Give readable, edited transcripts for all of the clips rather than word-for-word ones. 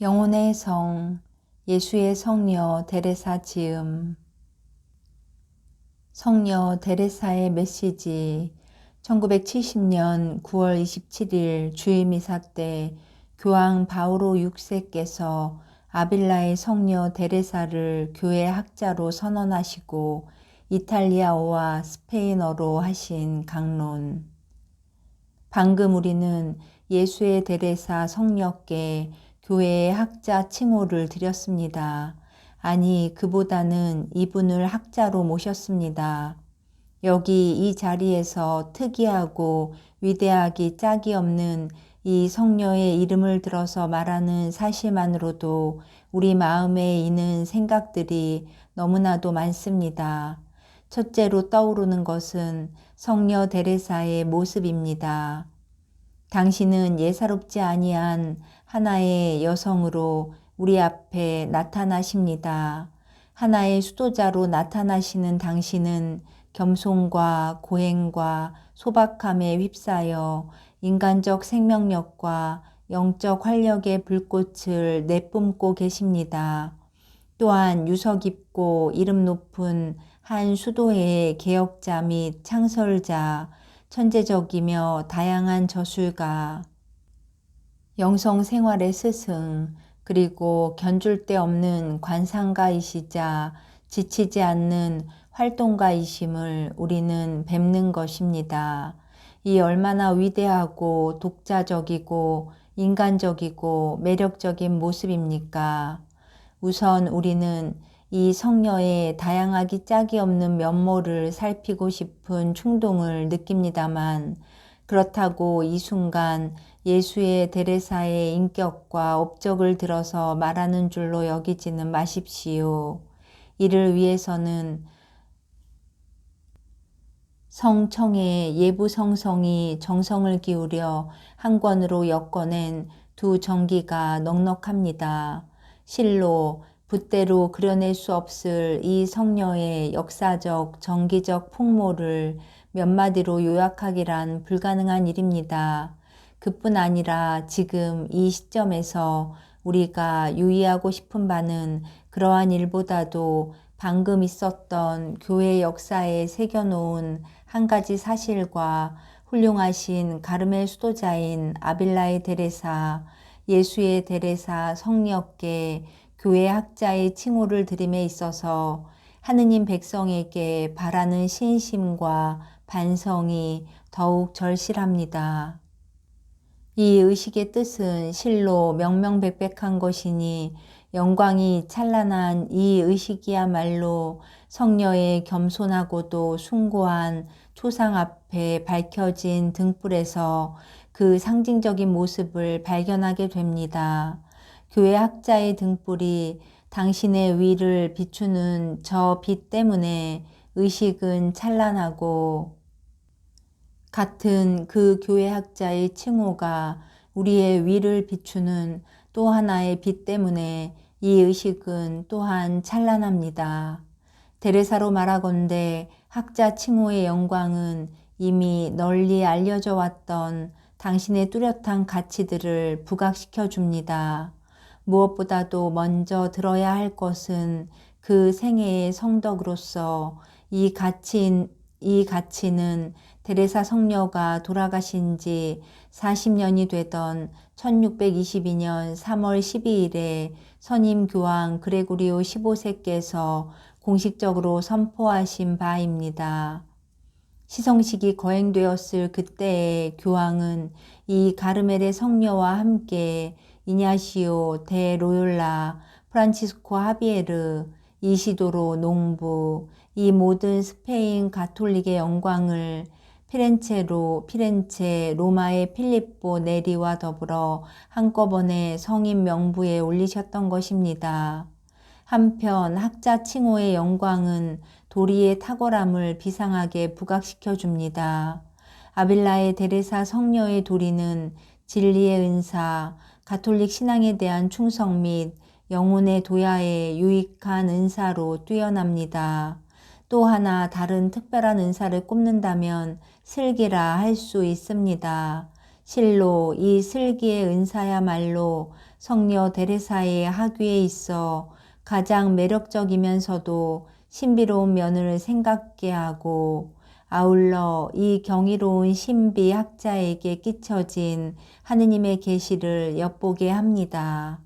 영혼의 성, 예수의 성녀 데레사 지음. 성녀 데레사의 메시지. 1970년 9월 27일 주일미사 때 교황 바오로 6세께서 아빌라의 성녀 데레사를 교회 학자로 선언하시고 이탈리아어와 스페인어로 하신 강론. 방금 우리는 예수의 데레사 성녀께 교회의 학자 칭호를 드렸습니다. 아니, 그보다는 이분을 학자로 모셨습니다. 여기 이 자리에서 특이하고 위대하기 짝이 없는 이 성녀의 이름을 들어서 말하는 사실만으로도 우리 마음에 있는 생각들이 너무나도 많습니다. 첫째로 떠오르는 것은 성녀 데레사의 모습입니다. 당신은 예사롭지 아니한 하나의 여성으로 우리 앞에 나타나십니다. 하나의 수도자로 나타나시는 당신은 겸손과 고행과 소박함에 휩싸여 인간적 생명력과 영적 활력의 불꽃을 내뿜고 계십니다. 또한 유서 깊고 이름 높은 한 수도의 개혁자 및 창설자, 천재적이며 다양한 저술가, 영성 생활의 스승, 그리고 견줄 데 없는 관상가이시자 지치지 않는 활동가이심을 우리는 뵙는 것입니다. 이 얼마나 위대하고 독자적이고 인간적이고 매력적인 모습입니까? 우선 우리는 이 성녀의 다양하기 짝이 없는 면모를 살피고 싶은 충동을 느낍니다만, 그렇다고 이 순간 예수의 데레사의 인격과 업적을 들어서 말하는 줄로 여기지는 마십시오. 이를 위해서는 성청의 예부성성이 정성을 기울여 한 권으로 엮어낸 두 정기가 넉넉합니다. 실로 붓대로 그려낼 수 없을 이 성녀의 역사적, 정기적 풍모를 몇 마디로 요약하기란 불가능한 일입니다. 그뿐 아니라 지금 이 시점에서 우리가 유의하고 싶은 바는 그러한 일보다도 방금 있었던 교회 역사에 새겨놓은 한 가지 사실과 훌륭하신 가르멜 수도자인 아빌라의 데레사, 예수의 데레사 성녀께 교회 학자의 칭호를 드림에 있어서 하느님 백성에게 바라는 신심과 반성이 더욱 절실합니다. 이 의식의 뜻은 실로 명명백백한 것이니 영광이 찬란한 이 의식이야말로 성녀의 겸손하고도 숭고한 초상 앞에 밝혀진 등불에서 그 상징적인 모습을 발견하게 됩니다. 교회 학자의 등불이 당신의 위를 비추는 저 빛 때문에 의식은 찬란하고, 같은 그 교회 학자의 칭호가 우리의 위를 비추는 또 하나의 빛 때문에 이 의식은 또한 찬란합니다. 데레사로 말하건대 학자 칭호의 영광은 이미 널리 알려져 왔던 당신의 뚜렷한 가치들을 부각시켜 줍니다. 무엇보다도 먼저 들어야 할 것은 그 생애의 성덕으로서 이 가치는 데레사 성녀가 돌아가신 지 40년이 되던 1622년 3월 12일에 선임 교황 그레고리오 15세께서 공식적으로 선포하신 바입니다. 시성식이 거행되었을 그때의 교황은 이 가르멜의 성녀와 함께 이냐시오 데 로욜라, 프란치스코 하비에르, 이시도로 농부, 이 모든 스페인 가톨릭의 영광을 피렌체, 로마의 필리포 네리와 더불어 한꺼번에 성인 명부에 올리셨던 것입니다. 한편 학자 칭호의 영광은 도리의 탁월함을 비상하게 부각시켜 줍니다. 아빌라의 데레사 성녀의 도리는 진리의 은사, 가톨릭 신앙에 대한 충성 및 영혼의 도야의 유익한 은사로 뛰어납니다. 또 하나 다른 특별한 은사를 꼽는다면 슬기라 할 수 있습니다. 실로 이 슬기의 은사야말로 성녀 데레사의 학위에 있어 가장 매력적이면서도 신비로운 면을 생각게 하고, 아울러 이 경이로운 신비 학자에게 끼쳐진 하느님의 계시를 엿보게 합니다.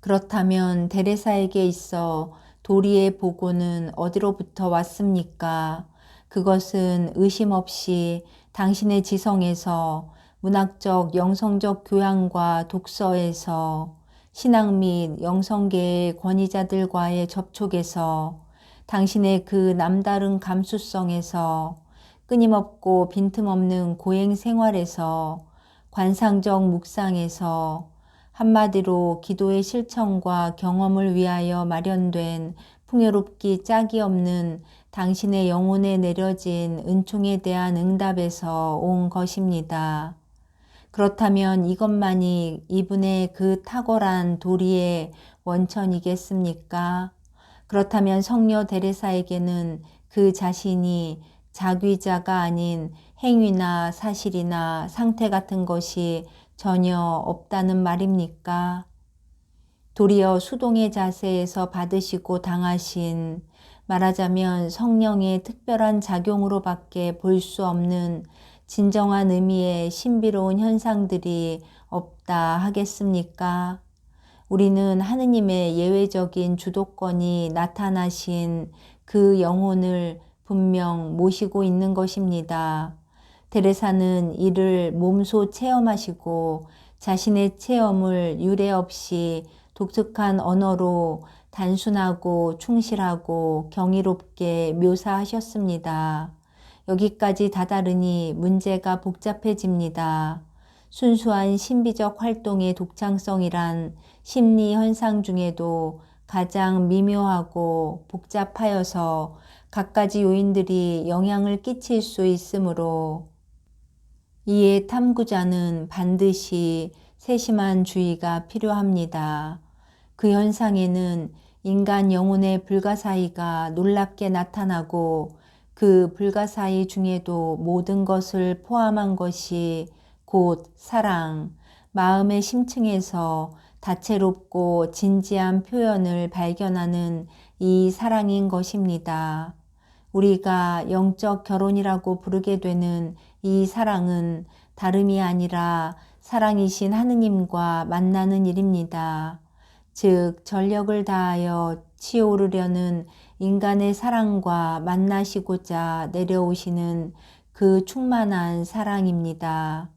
그렇다면 데레사에게 있어 도리의 보고는 어디로부터 왔습니까? 그것은 의심 없이 당신의 지성에서, 문학적 영성적 교양과 독서에서, 신학 및 영성계의 권위자들과의 접촉에서, 당신의 그 남다른 감수성에서, 끊임없고 빈틈없는 고행 생활에서, 관상적 묵상에서, 한마디로 기도의 실천과 경험을 위하여 마련된 풍요롭기 짝이 없는 당신의 영혼에 내려진 은총에 대한 응답에서 온 것입니다. 그렇다면 이것만이 이분의 그 탁월한 도리의 원천이겠습니까? 그렇다면 성녀 데레사에게는 그 자신이 자귀자가 아닌 행위나 사실이나 상태 같은 것이 전혀 없다는 말입니까? 도리어 수동의 자세에서 받으시고 당하신, 말하자면 성령의 특별한 작용으로밖에 볼 수 없는 진정한 의미의 신비로운 현상들이 없다 하겠습니까? 우리는 하느님의 예외적인 주도권이 나타나신 그 영혼을 분명 모시고 있는 것입니다. 데레사는 이를 몸소 체험하시고 자신의 체험을 유례 없이 독특한 언어로 단순하고 충실하고 경이롭게 묘사하셨습니다. 여기까지 다다르니 문제가 복잡해집니다. 순수한 신비적 활동의 독창성이란 심리 현상 중에도 가장 미묘하고 복잡하여서 갖가지 요인들이 영향을 끼칠 수 있으므로, 이에 탐구자는 반드시 세심한 주의가 필요합니다. 그 현상에는 인간 영혼의 불가사의가 놀랍게 나타나고, 그 불가사의 중에도 모든 것을 포함한 것이 곧 사랑, 마음의 심층에서 다채롭고 진지한 표현을 발견하는 이 사랑인 것입니다. 우리가 영적 결혼이라고 부르게 되는 이 사랑은 다름이 아니라 사랑이신 하느님과 만나는 일입니다. 즉 전력을 다하여 치오르려는 인간의 사랑과 만나시고자 내려오시는 그 충만한 사랑입니다.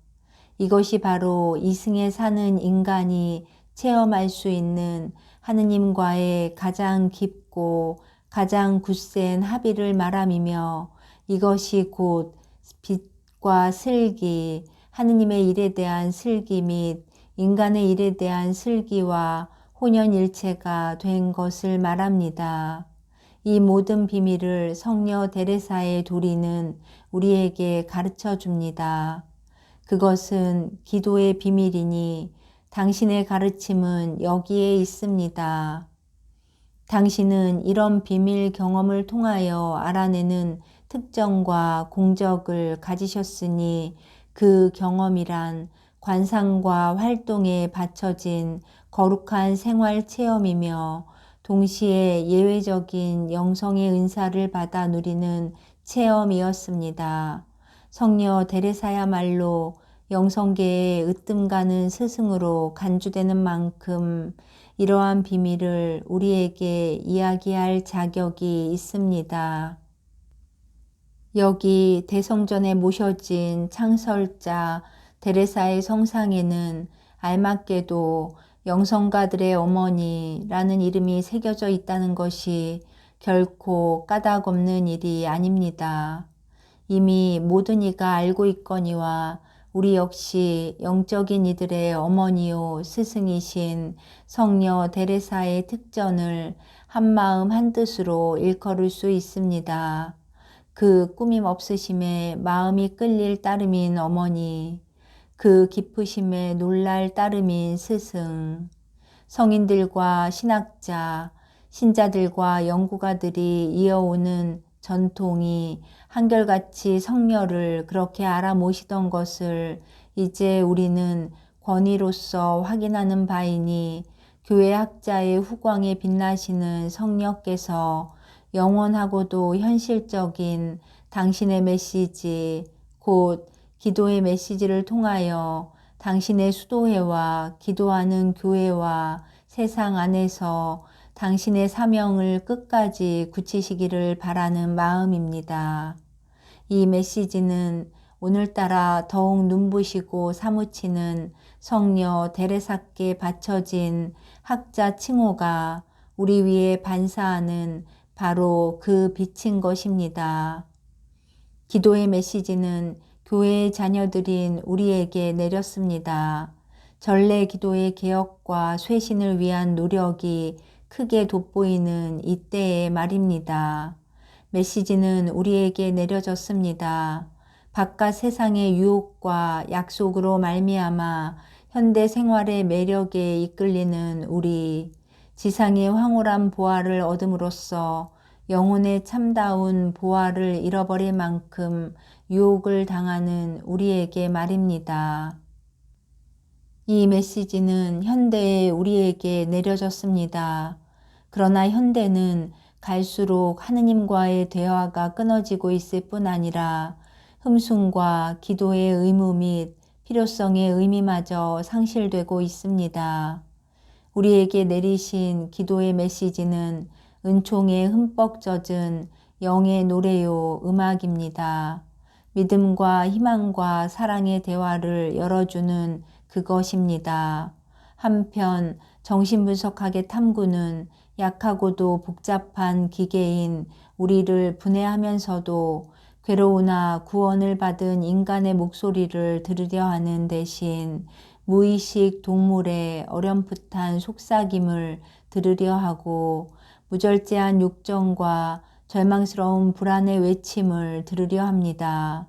이것이 바로 이승에 사는 인간이 체험할 수 있는 하느님과의 가장 깊고 가장 굳센 합의를 말함이며, 이것이 곧 빛과 슬기, 하느님의 일에 대한 슬기 및 인간의 일에 대한 슬기와 혼연일체가 된 것을 말합니다. 이 모든 비밀을 성녀 데레사의 도리는 우리에게 가르쳐 줍니다. 그것은 기도의 비밀이니 당신의 가르침은 여기에 있습니다. 당신은 이런 비밀 경험을 통하여 알아내는 특정과 공적을 가지셨으니, 그 경험이란 관상과 활동에 받쳐진 거룩한 생활 체험이며 동시에 예외적인 영성의 은사를 받아 누리는 체험이었습니다. 성녀 데레사야말로 영성계의 으뜸 가는 스승으로 간주되는 만큼 이러한 비밀을 우리에게 이야기할 자격이 있습니다. 여기 대성전에 모셔진 창설자 데레사의 성상에는 알맞게도 영성가들의 어머니라는 이름이 새겨져 있다는 것이 결코 까닭없는 일이 아닙니다. 이미 모든 이가 알고 있거니와 우리 역시 영적인 이들의 어머니요 스승이신 성녀 데레사의 특전을 한마음 한뜻으로 일컬을 수 있습니다. 그 꾸밈 없으심에 마음이 끌릴 따름인 어머니, 그 깊으심에 놀랄 따름인 스승, 성인들과 신학자, 신자들과 연구가들이 이어오는 전통이 한결같이 성녀를 그렇게 알아모시던 것을 이제 우리는 권위로서 확인하는 바이니 교회 학자의 후광에 빛나시는 성령께서 영원하고도 현실적인 당신의 메시지, 곧 기도의 메시지를 통하여 당신의 수도회와 기도하는 교회와 세상 안에서 당신의 사명을 끝까지 굳히시기를 바라는 마음입니다. 이 메시지는 오늘따라 더욱 눈부시고 사무치는 성녀 데레사께 바쳐진 학자 칭호가 우리 위에 반사하는 바로 그 빛인 것입니다. 기도의 메시지는 교회의 자녀들인 우리에게 내렸습니다. 전래 기도의 개혁과 쇄신을 위한 노력이 크게 돋보이는 이때의 말입니다. 메시지는 우리에게 내려졌습니다. 바깥 세상의 유혹과 약속으로 말미암아 현대 생활의 매력에 이끌리는 우리, 지상의 황홀한 보화를 얻음으로써 영혼의 참다운 보화를 잃어버릴 만큼 유혹을 당하는 우리에게 말입니다. 이 메시지는 현대의 우리에게 내려졌습니다. 그러나 현대는 갈수록 하느님과의 대화가 끊어지고 있을 뿐 아니라 흠숭과 기도의 의무 및 필요성의 의미마저 상실되고 있습니다. 우리에게 내리신 기도의 메시지는 은총에 흠뻑 젖은 영의 노래요 음악입니다. 믿음과 희망과 사랑의 대화를 열어주는 그것입니다. 한편 정신분석학의 탐구는 약하고도 복잡한 기계인 우리를 분해하면서도 괴로우나 구원을 받은 인간의 목소리를 들으려 하는 대신 무의식 동물의 어렴풋한 속삭임을 들으려 하고 무절제한 욕정과 절망스러운 불안의 외침을 들으려 합니다.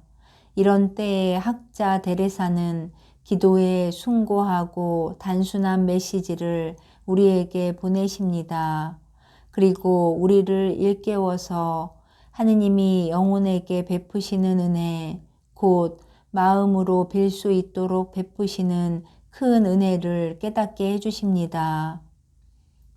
이런 때에 학자 데레사는 기도에 숭고하고 단순한 메시지를 우리에게 보내십니다. 그리고 우리를 일깨워서 하느님이 영혼에게 베푸시는 은혜, 곧 마음으로 빌 수 있도록 베푸시는 큰 은혜를 깨닫게 해주십니다.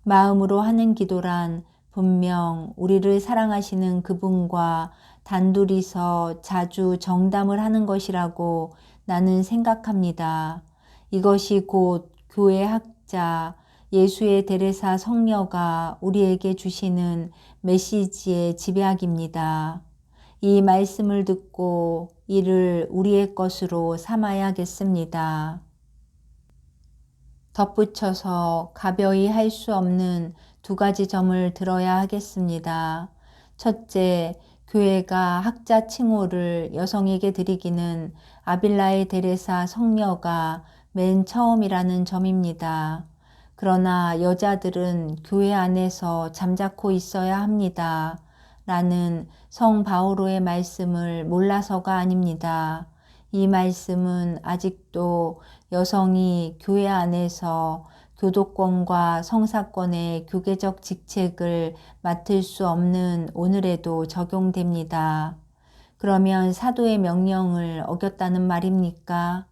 마음으로 하는 기도란 분명 우리를 사랑하시는 그분과 단둘이서 자주 정담을 하는 것이라고 나는 생각합니다. 이것이 곧 교회 학자 예수의 데레사 성녀가 우리에게 주시는 메시지의 집약입니다. 이 말씀을 듣고 이를 우리의 것으로 삼아야겠습니다. 덧붙여서 가벼이 할 수 없는 두 가지 점을 들어야 하겠습니다. 첫째, 교회가 학자 칭호를 여성에게 드리기는 아빌라의 데레사 성녀가 맨 처음이라는 점입니다. 그러나 여자들은 교회 안에서 잠자코 있어야 합니다. 라는 성 바오로의 말씀을 몰라서가 아닙니다. 이 말씀은 아직도 여성이 교회 안에서 교도권과 성사권의 교계적 직책을 맡을 수 없는 오늘에도 적용됩니다. 그러면 사도의 명령을 어겼다는 말입니까?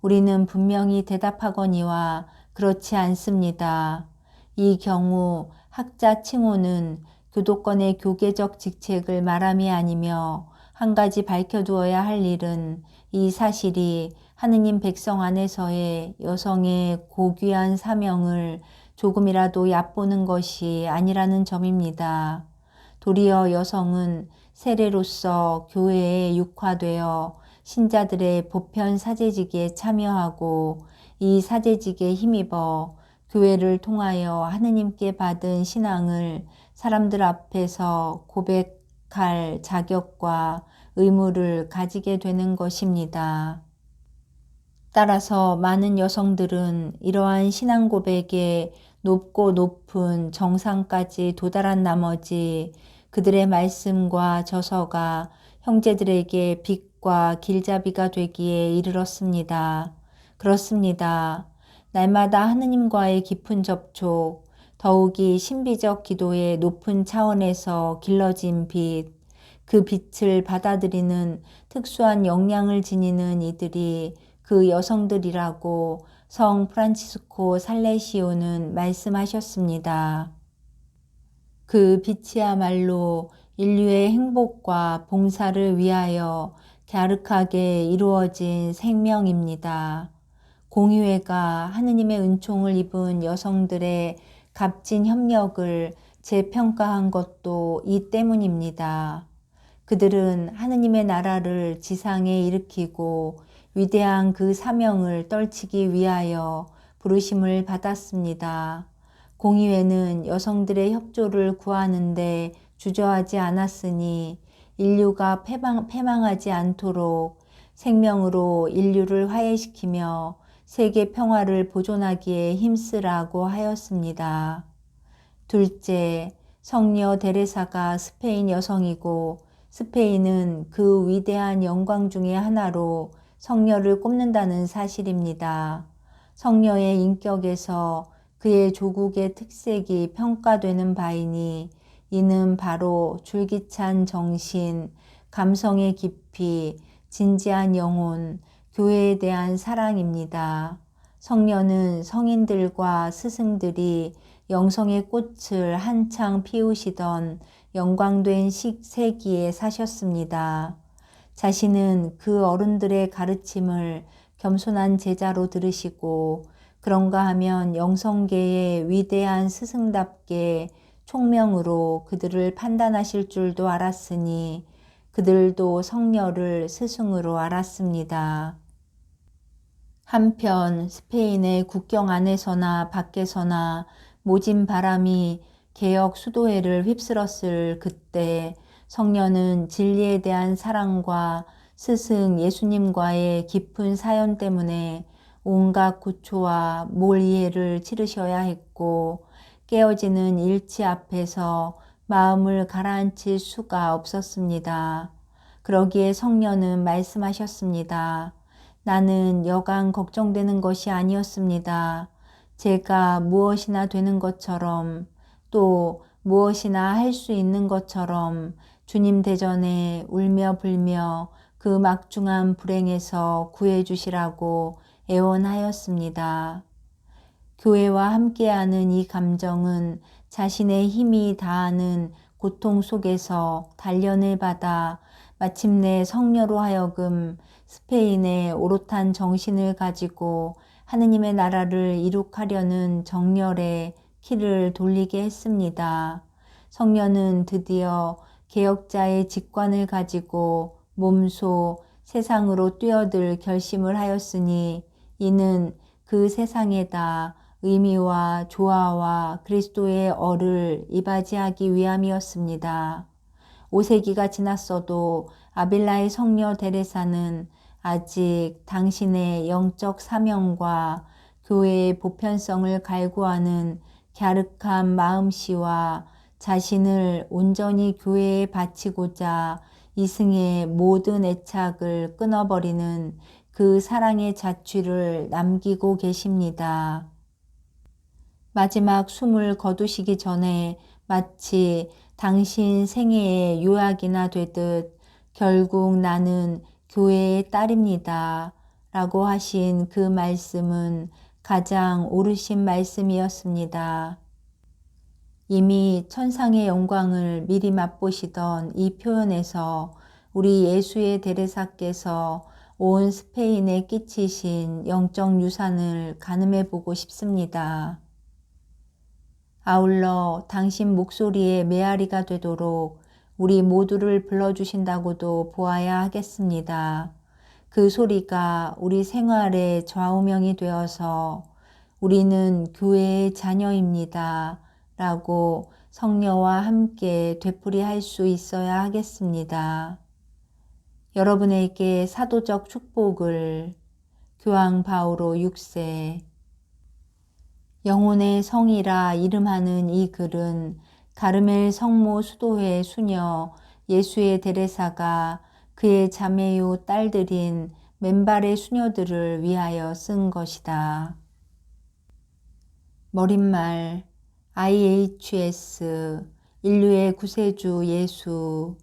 우리는 분명히 대답하거니와 그렇지 않습니다. 이 경우 학자 칭호는 교도권의 교계적 직책을 말함이 아니며 한 가지 밝혀두어야 할 일은 이 사실이 하느님 백성 안에서의 여성의 고귀한 사명을 조금이라도 얕보는 것이 아니라는 점입니다. 도리어 여성은 세례로서 교회에 육화되어 신자들의 보편 사제직에 참여하고 이 사제직에 힘입어 교회를 통하여 하느님께 받은 신앙을 사람들 앞에서 고백할 자격과 의무를 가지게 되는 것입니다. 따라서 많은 여성들은 이러한 신앙 고백에 높고 높은 정상까지 도달한 나머지 그들의 말씀과 저서가 형제들에게 빛과 길잡이가 되기에 이르렀습니다. 그렇습니다. 날마다 하느님과의 깊은 접촉, 더욱이 신비적 기도의 높은 차원에서 길러진 빛, 그 빛을 받아들이는 특수한 역량을 지니는 이들이 그 여성들이라고 성 프란치스코 살레시오는 말씀하셨습니다. 그 빛이야말로 인류의 행복과 봉사를 위하여 갸륵하게 이루어진 생명입니다. 공의회가 하느님의 은총을 입은 여성들의 값진 협력을 재평가한 것도 이 때문입니다. 그들은 하느님의 나라를 지상에 일으키고 위대한 그 사명을 떨치기 위하여 부르심을 받았습니다. 공의회는 여성들의 협조를 구하는데 주저하지 않았으니 인류가 패망하지 않도록 생명으로 인류를 화해시키며 세계 평화를 보존하기에 힘쓰라고 하였습니다. 둘째, 성녀 데레사가 스페인 여성이고 스페인은 그 위대한 영광 중의 하나로 성녀를 꼽는다는 사실입니다. 성녀의 인격에서 그의 조국의 특색이 평가되는 바이니 이는 바로 줄기찬 정신, 감성의 깊이, 진지한 영혼, 교회에 대한 사랑입니다. 성녀는 성인들과 스승들이 영성의 꽃을 한창 피우시던 영광된 세기에 사셨습니다. 자신은 그 어른들의 가르침을 겸손한 제자로 들으시고 그런가 하면 영성계의 위대한 스승답게 총명으로 그들을 판단하실 줄도 알았으니 그들도 성녀를 스승으로 알았습니다. 한편 스페인의 국경 안에서나 밖에서나 모진 바람이 개혁 수도회를 휩쓸었을 그때 성녀는 진리에 대한 사랑과 스승 예수님과의 깊은 사연 때문에 온갖 고초와 몰이해를 치르셔야 했고 깨어지는 일치 앞에서 마음을 가라앉힐 수가 없었습니다. 그러기에 성녀는 말씀하셨습니다. 나는 여간 걱정되는 것이 아니었습니다. 제가 무엇이나 되는 것처럼 또 무엇이나 할 수 있는 것처럼 주님 대전에 울며 불며 그 막중한 불행에서 구해주시라고 애원하였습니다. 교회와 함께하는 이 감정은 자신의 힘이 다하는 고통 속에서 단련을 받아 마침내 성녀로 하여금 스페인의 오롯한 정신을 가지고 하느님의 나라를 이룩하려는 정열의 키를 돌리게 했습니다. 성녀는 드디어 개혁자의 직관을 가지고 몸소 세상으로 뛰어들 결심을 하였으니 이는 그 세상에다 의미와 조화와 그리스도의 얼을 이바지하기 위함이었습니다. 5세기가 지났어도 아빌라의 성녀 데레사는 아직 당신의 영적 사명과 교회의 보편성을 갈구하는 갸륵한 마음씨와 자신을 온전히 교회에 바치고자 이승의 모든 애착을 끊어버리는 그 사랑의 자취를 남기고 계십니다. 마지막 숨을 거두시기 전에 마치 당신 생애의 요약이나 되듯 결국 나는 교회의 딸입니다. 라고 하신 그 말씀은 가장 오르신 말씀이었습니다. 이미 천상의 영광을 미리 맛보시던 이 표현에서 우리 예수의 데레사께서 온 스페인에 끼치신 영적 유산을 가늠해 보고 싶습니다. 아울러 당신 목소리의 메아리가 되도록 우리 모두를 불러주신다고도 보아야 하겠습니다. 그 소리가 우리 생활의 좌우명이 되어서 우리는 교회의 자녀입니다. 라고 성녀와 함께 되풀이할 수 있어야 하겠습니다. 여러분에게 사도적 축복을. 교황 바오로 6세. 영혼의 성이라 이름하는 이 글은 가르멜 성모 수도회 수녀 예수의 데레사가 그의 자매요 딸들인 맨발의 수녀들을 위하여 쓴 것이다. 머릿말 IHS 인류의 구세주 예수.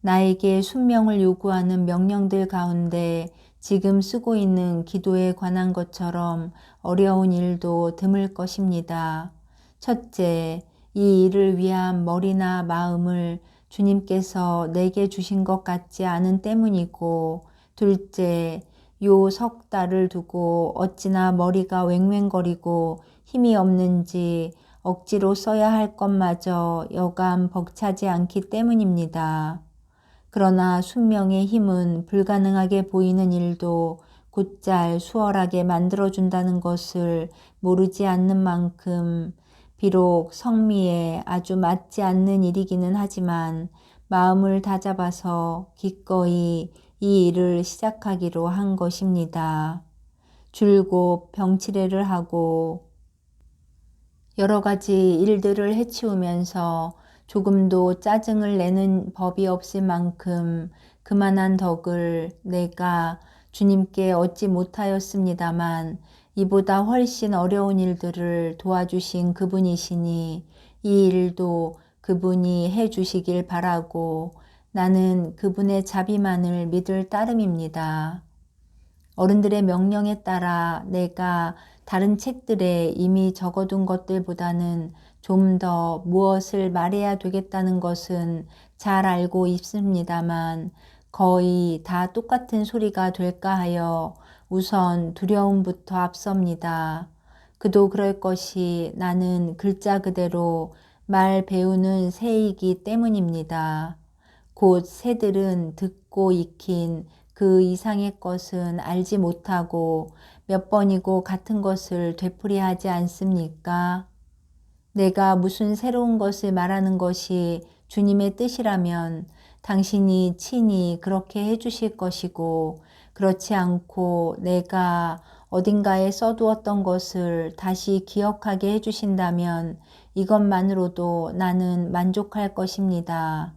나에게 순명을 요구하는 명령들 가운데 지금 쓰고 있는 기도에 관한 것처럼 어려운 일도 드물 것입니다. 첫째, 이 일을 위한 머리나 마음을 주님께서 내게 주신 것 같지 않은 때문이고, 둘째, 요 석 달을 두고 어찌나 머리가 왱왱거리고 힘이 없는지 억지로 써야 할 것마저 여간 벅차지 않기 때문입니다. 그러나 순명의 힘은 불가능하게 보이는 일도 곧잘 수월하게 만들어준다는 것을 모르지 않는 만큼 비록 성미에 아주 맞지 않는 일이기는 하지만 마음을 다잡아서 기꺼이 이 일을 시작하기로 한 것입니다. 줄곧 병치레를 하고 여러 가지 일들을 해치우면서 조금도 짜증을 내는 법이 없을 만큼 그만한 덕을 내가 주님께 얻지 못하였습니다만 이보다 훨씬 어려운 일들을 도와주신 그분이시니 이 일도 그분이 해주시길 바라고 나는 그분의 자비만을 믿을 따름입니다. 어른들의 명령에 따라 내가 다른 책들에 이미 적어둔 것들보다는 좀 더 무엇을 말해야 되겠다는 것은 잘 알고 있습니다만 거의 다 똑같은 소리가 될까 하여 우선 두려움부터 앞섭니다. 그도 그럴 것이 나는 글자 그대로 말 배우는 새이기 때문입니다. 곧 새들은 듣고 익힌 그 이상의 것은 알지 못하고 몇 번이고 같은 것을 되풀이하지 않습니까? 내가 무슨 새로운 것을 말하는 것이 주님의 뜻이라면 당신이 친히 그렇게 해주실 것이고, 그렇지 않고 내가 어딘가에 써두었던 것을 다시 기억하게 해주신다면 이것만으로도 나는 만족할 것입니다.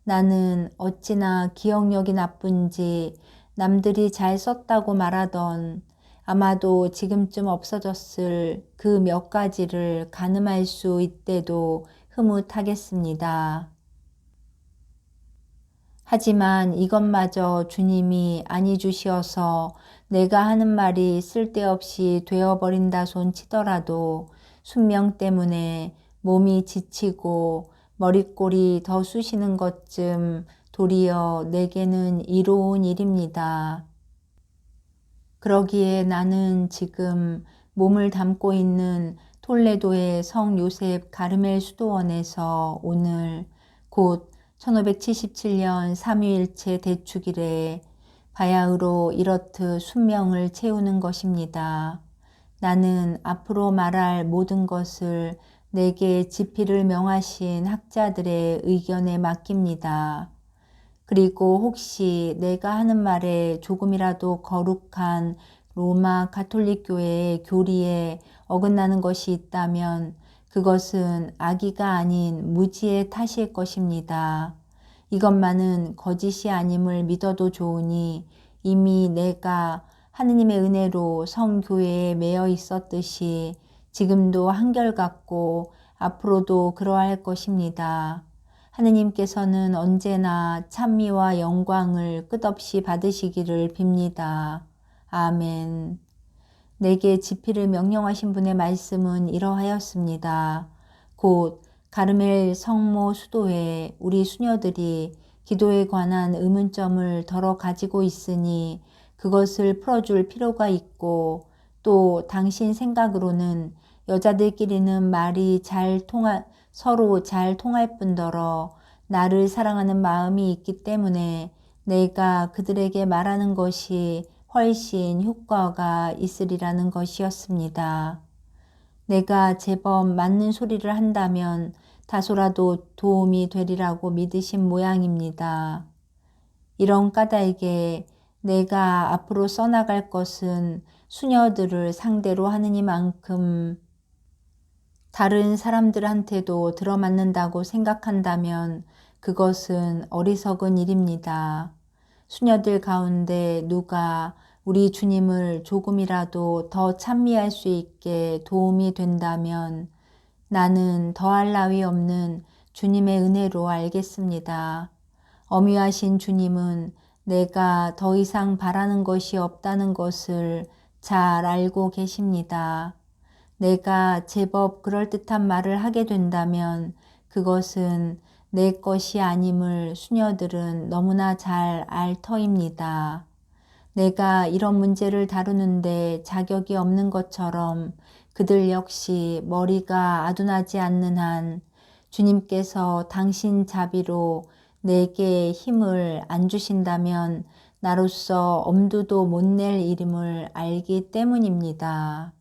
나는 어찌나 기억력이 나쁜지 남들이 잘 썼다고 말하던 아마도 지금쯤 없어졌을 그 몇 가지를 가늠할 수 있대도 흐뭇하겠습니다. 하지만 이것마저 주님이 아니 주시어서 내가 하는 말이 쓸데없이 되어버린다 손 치더라도 순명 때문에 몸이 지치고 머리꼴이 더 쑤시는 것쯤 도리어 내게는 이로운 일입니다. 그러기에 나는 지금 몸을 담고 있는 톨레도의 성 요셉 가르멜 수도원에서 오늘 곧 1577년 삼위일체 대축일에 바야흐로 이렇듯 순명을 채우는 것입니다. 나는 앞으로 말할 모든 것을 내게 지피를 명하신 학자들의 의견에 맡깁니다. 그리고 혹시 내가 하는 말에 조금이라도 거룩한 로마 가톨릭 교회의 교리에 어긋나는 것이 있다면 그것은 악의가 아닌 무지의 탓일 것입니다. 이것만은 거짓이 아님을 믿어도 좋으니 이미 내가 하느님의 은혜로 성교회에 매여 있었듯이 지금도 한결같고 앞으로도 그러할 것입니다. 하느님께서는 언제나 찬미와 영광을 끝없이 받으시기를 빕니다. 아멘. 내게 지피를 명령하신 분의 말씀은 이러하였습니다. 곧 가르멜 성모 수도에 우리 수녀들이 기도에 관한 의문점을 덜어 가지고 있으니 그것을 풀어줄 필요가 있고, 또 당신 생각으로는 여자들끼리는 말이 서로 잘 통할 뿐더러 나를 사랑하는 마음이 있기 때문에 내가 그들에게 말하는 것이 훨씬 효과가 있으리라는 것이었습니다. 내가 제법 맞는 소리를 한다면 다소라도 도움이 되리라고 믿으신 모양입니다. 이런 까닭에 내가 앞으로 써나갈 것은 수녀들을 상대로 하느니만큼 다른 사람들한테도 들어맞는다고 생각한다면 그것은 어리석은 일입니다. 수녀들 가운데 누가 우리 주님을 조금이라도 더 찬미할 수 있게 도움이 된다면 나는 더할 나위 없는 주님의 은혜로 알겠습니다. 엄위하신 주님은 내가 더 이상 바라는 것이 없다는 것을 잘 알고 계십니다. 내가 제법 그럴듯한 말을 하게 된다면 그것은 내 것이 아님을 수녀들은 너무나 잘 알 터입니다. 내가 이런 문제를 다루는데 자격이 없는 것처럼 그들 역시 머리가 아둔하지 않는 한 주님께서 당신 자비로 내게 힘을 안 주신다면 나로서 엄두도 못 낼 일임을 알기 때문입니다.